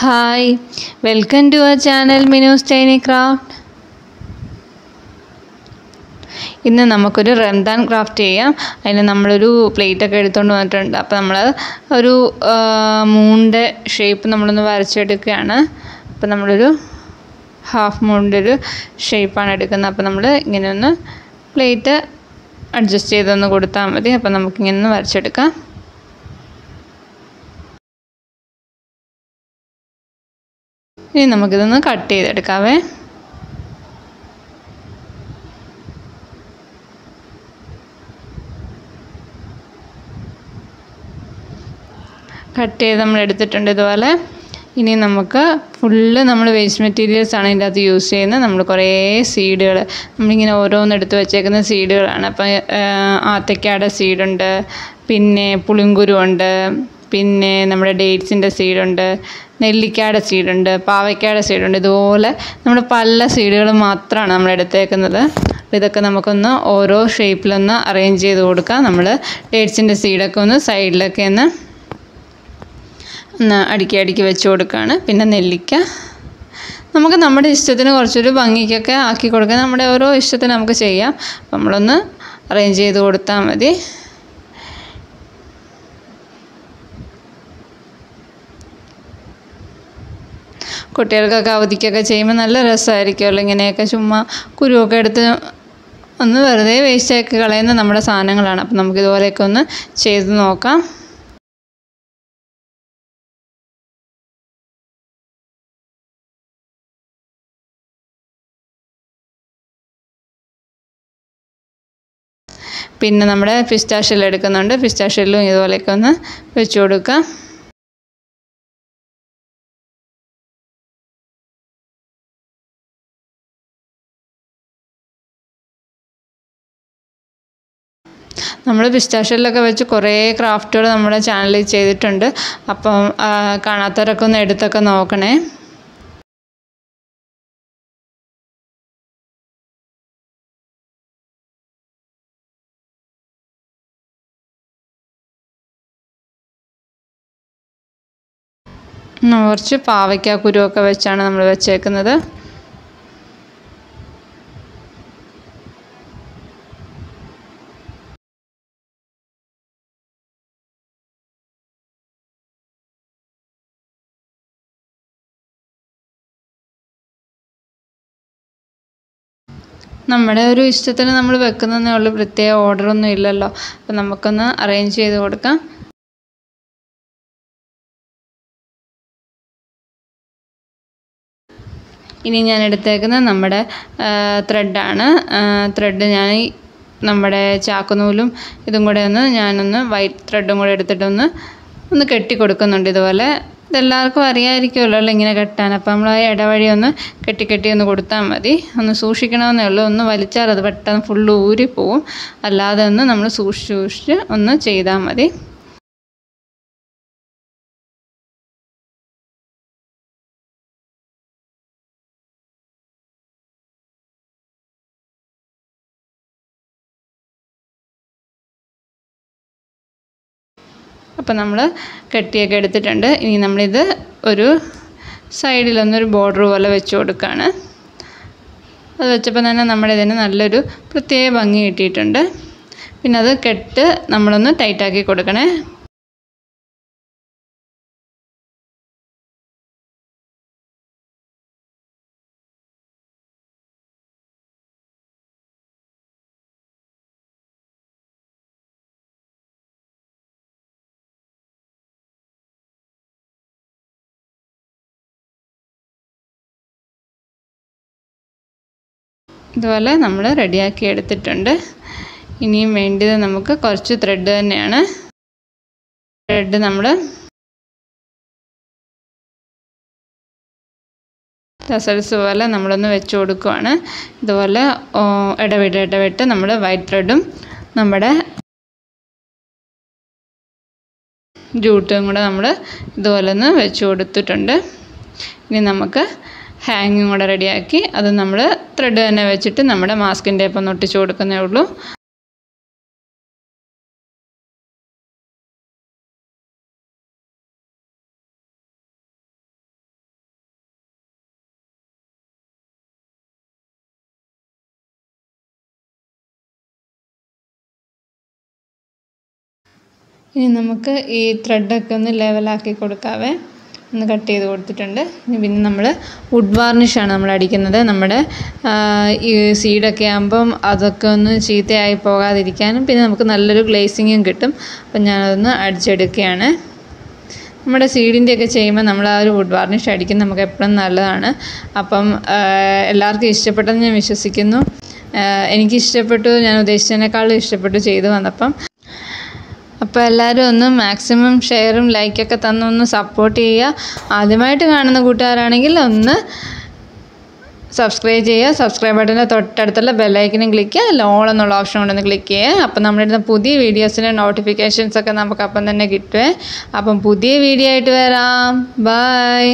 Hi, welcome to our channel Minu's Tiny Craft. ഇന്ന് നമുക്കൊരു Ramadan craft ചെയ്യാം. അതിന് നമ്മളൊരു പ്ലേറ്റ് ഒക്കെ എടുത്തുകൊണ്ട് വന്നിട്ടുണ്ട്. അപ്പോൾ നമ്മൾ ഒരു മൂണിൻ്റെ ഷേപ്പ് നമ്മളൊന്ന് വരച്ചെടുക്കുകയാണ്. അപ്പോൾ നമ്മളൊരു ഹാഫ് മൂണിൻ്റെ ഒരു ഷേപ്പാണ് എടുക്കുന്നത്. അപ്പോൾ നമ്മൾ ഇങ്ങനെ ഒന്ന് പ്ലേറ്റ് അഡ്ജസ്റ്റ് ചെയ്തൊന്ന് കൊടുത്താൽ മതി. അപ്പോൾ നമുക്കിങ്ങനെ ഒന്ന് വരച്ചെടുക്കാം. ഇനി നമുക്കിതൊന്ന് കട്ട് ചെയ്തെടുക്കാവേ. കട്ട് ചെയ്ത് നമ്മൾ എടുത്തിട്ടുണ്ട് ഇതുപോലെ. ഇനി നമുക്ക് ഫുള്ള് നമ്മൾ വേസ്റ്റ് മെറ്റീരിയൽസ് ആണ് ഇതിൻ്റെ അകത്ത് യൂസ് ചെയ്യുന്നത്. നമ്മൾ കുറേ സീഡുകൾ നമ്മളിങ്ങനെ ഓരോന്ന് എടുത്ത് വെച്ചേക്കുന്ന സീഡുകളാണ്. അപ്പം ആത്തയ്ക്കയുടെ സീഡുണ്ട്, പിന്നെ പുളിങ്കുരു ഉണ്ട്, പിന്നെ നമ്മുടെ ഡേറ്റ്സിൻ്റെ സീഡുണ്ട്, നെല്ലിക്കയുടെ സീഡുണ്ട്, പാവയ്ക്കയുടെ സീഡുണ്ട്. ഇതുപോലെ നമ്മൾ പല സീഡുകൾ മാത്രമാണ് നമ്മൾ എടുത്തേക്കുന്നത്. ഇതൊക്കെ നമുക്കൊന്ന് ഓരോ ഷേപ്പിലൊന്ന് അറേഞ്ച് ചെയ്ത് കൊടുക്കാം. നമ്മൾ ഡേറ്റ്സിൻ്റെ സീഡൊക്കെ ഒന്ന് സൈഡിലൊക്കെ ഒന്ന് അടുക്കി വെച്ച് കൊടുക്കുകയാണ്. പിന്നെ നെല്ലിക്ക നമുക്ക് നമ്മുടെ ഇഷ്ടത്തിന് കുറച്ചൊരു ഭംഗിക്കൊക്കെ ആക്കി കൊടുക്കാം. നമ്മുടെ ഓരോ ഇഷ്ടത്തിന് നമുക്ക് ചെയ്യാം. അപ്പം നമ്മളൊന്ന് അറേഞ്ച് ചെയ്ത് കൊടുത്താൽ മതി. കുട്ടികൾക്കൊക്കെ അവധിക്കൊക്കെ ചെയ്യുമ്പോൾ നല്ല രസമായിരിക്കുമല്ലോ. ഇങ്ങനെയൊക്കെ ചുമ്മാ കുരുവൊക്കെ എടുത്ത് ഒന്ന് വെറുതെ വേസ്റ്റാക്കി കളയുന്ന നമ്മുടെ സാധനങ്ങളാണ്. അപ്പം നമുക്കിതുപോലെയൊക്കെ ഒന്ന് ചെയ്ത് നോക്കാം. പിന്നെ നമ്മുടെ പിസ്താഷ്യൽ എടുക്കുന്നുണ്ട്. പിസ്താഷ്യലും ഇതുപോലെയൊക്കെ ഒന്ന് വെച്ച് കൊടുക്കാം. നമ്മൾ പിസ്താഷ്യലിലൊക്കെ വെച്ച് കുറേ ക്രാഫ്റ്റുകൾ നമ്മുടെ ചാനലിൽ ചെയ്തിട്ടുണ്ട്. അപ്പം കാണാത്തവരൊക്കെ ഒന്ന് എടുത്തൊക്കെ നോക്കണേ. കുറച്ച് പാവയ്ക്ക കുരുവൊക്കെ വെച്ചാണ് നമ്മൾ വെച്ചേക്കുന്നത്. നമ്മുടെ ഒരു ഇഷ്ടത്തിന് നമ്മൾ വെക്കുന്നതേ ഉള്ളൂ. പ്രത്യേക ഓർഡറൊന്നും ഇല്ലല്ലോ. അപ്പം നമുക്കൊന്ന് അറേഞ്ച് ചെയ്ത് കൊടുക്കാം. ഇനി ഞാൻ എടുത്തേക്കുന്നത് നമ്മുടെ ത്രെഡാണ്. ത്രെഡ് ഞാൻ നമ്മുടെ ചാക്കുനൂലും ഇതും കൂടെ ഞാനൊന്ന് വൈറ്റ് ത്രെഡും കൂടെ എടുത്തിട്ടൊന്ന് കെട്ടി കൊടുക്കുന്നുണ്ട് ഇതുപോലെ. ഇതെല്ലാവർക്കും അറിയാമായിരിക്കുമല്ലോ ഇങ്ങനെ കെട്ടാൻ. അപ്പോൾ നമ്മൾ ആ ഇടവഴി ഒന്ന് കെട്ടി ഒന്ന് കൊടുത്താൽ മതി. ഒന്ന് സൂക്ഷിക്കണമെന്നേ ഉള്ളൂ. ഒന്ന് വലിച്ചാൽ അത് പെട്ടെന്ന് ഫുള്ള് ഊരിപ്പോവും. അല്ലാതെ നമ്മൾ സൂക്ഷിച്ച് ഒന്ന് ചെയ്താൽ മതി. അപ്പോൾ നമ്മൾ കെട്ടിയൊക്കെ എടുത്തിട്ടുണ്ട്. ഇനി നമ്മളിത് ഒരു സൈഡിലൊന്നൊരു ബോർഡർ പോലെ വെച്ച് കൊടുക്കുകയാണ്. അത് വെച്ചപ്പോൾ തന്നെ നമ്മുടെ ഇതിന് നല്ലൊരു പ്രത്യേക ഭംഗി കിട്ടിയിട്ടുണ്ട്. പിന്നെ അത് കെട്ട് നമ്മളൊന്ന് ടൈറ്റാക്കി കൊടുക്കണേ. ഇതുപോലെ നമ്മൾ റെഡിയാക്കി എടുത്തിട്ടുണ്ട്. ഇനിയും വേണ്ടത് നമുക്ക് കുറച്ച് ത്രെഡ് തന്നെയാണ്. ത്രെഡ് നമ്മൾ ടസൽസ് പോലെ നമ്മളൊന്ന് വെച്ച് കൊടുക്കുകയാണ്. ഇതുപോലെ ഇടവിട്ട് നമ്മൾ വൈറ്റ് ത്രെഡും നമ്മുടെ ജൂട്ടും കൂടെ നമ്മൾ ഇതുപോലെ ഒന്ന് വെച്ച് കൊടുത്തിട്ടുണ്ട്. ഇനി നമുക്ക് ഹാങ്ങിങ് കൂടെ റെഡിയാക്കി അത് നമ്മൾ ത്രെഡ് തന്നെ വെച്ചിട്ട് നമ്മുടെ മാസ്കിൻ്റെ ഒപ്പം ഒട്ടിച്ച് കൊടുക്കുന്നേ ഉള്ളൂ. ഇനി നമുക്ക് ഈ ത്രെഡൊക്കെ ഒന്ന് ലെവലാക്കി കൊടുക്കാവേ. ഒന്ന് കട്ട് ചെയ്ത് കൊടുത്തിട്ടുണ്ട്. ഇനി പിന്നെ നമ്മൾ വുഡ് വാർണിഷാണ് നമ്മൾ അടിക്കുന്നത്. നമ്മുടെ ഈ സീഡൊക്കെ ആകുമ്പം അതൊക്കെ ഒന്ന് ചീത്തയായി പോകാതിരിക്കാനും പിന്നെ നമുക്ക് നല്ലൊരു ഗ്ലേസിങ്ങും കിട്ടും. അപ്പം ഞാനതൊന്ന് അടിച്ചെടുക്കുകയാണ്. നമ്മുടെ സീഡിൻ്റെയൊക്കെ ചെയ്യുമ്പോൾ നമ്മൾ ആ ഒരു വുഡ് വാർണിഷ് അടിക്കുന്നത് നമുക്ക് എപ്പോഴും നല്ലതാണ്. അപ്പം എല്ലാവർക്കും ഇഷ്ടപ്പെട്ടെന്ന് ഞാൻ വിശ്വസിക്കുന്നു. എനിക്കിഷ്ടപ്പെട്ടു, ഞാൻ ഉദ്ദേശിച്ചതിനേക്കാളും ഇഷ്ടപ്പെട്ടു ചെയ്തു വന്നപ്പം. അപ്പോൾ എല്ലാവരും ഒന്ന് മാക്സിമം ഷെയറും ലൈക്കൊക്കെ തന്നൊന്ന് സപ്പോർട്ട് ചെയ്യുക. ആദ്യമായിട്ട് കാണുന്ന കൂട്ടുകാരാണെങ്കിൽ ഒന്ന് സബ്സ്ക്രൈബ് ചെയ്യുക. സബ്സ്ക്രൈബ് ബട്ടൻ്റെ തൊട്ടടുത്തുള്ള ബെല്ലൈക്കനും ക്ലിക്ക് ചെയ്യുക. ഓൾ എന്നുള്ള ഓപ്ഷൻ കൊണ്ടൊന്ന് ക്ലിക്ക് ചെയ്യുക. അപ്പം നമ്മളിടുന്ന പുതിയ വീഡിയോസിൻ്റെ നോട്ടിഫിക്കേഷൻസൊക്കെ നമുക്ക് അപ്പം തന്നെ കിട്ടുമേ. അപ്പം പുതിയ വീഡിയോ ആയിട്ട് വരാം. ബൈ.